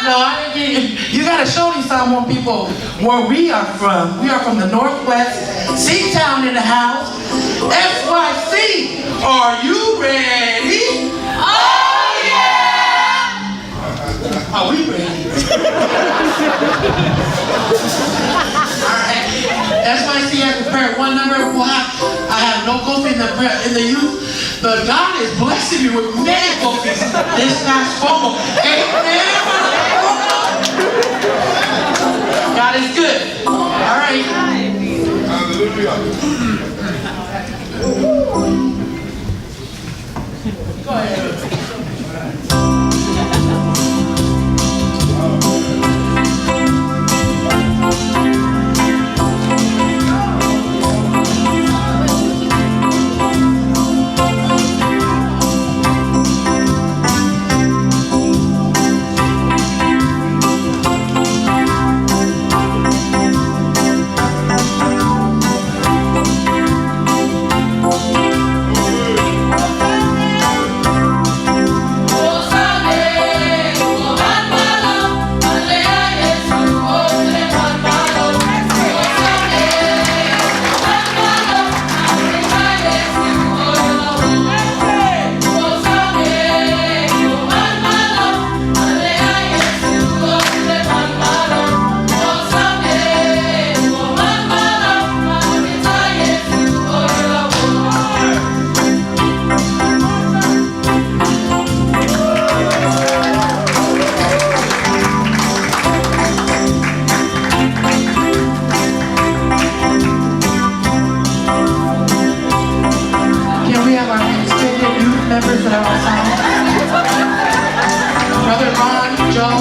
You gotta show these Samoan people where we are from. We are from the Northwest. C-Town in the house. SYC, are you ready? Oh yeah! Are we ready? Alright. SYC has prepared one number. I have no coffee in the youth, but God is blessing me with many coffees this last FOMO. Amen. God is good. All right. Hallelujah. Go ahead. Members that are on song. Brother Ron, Joe,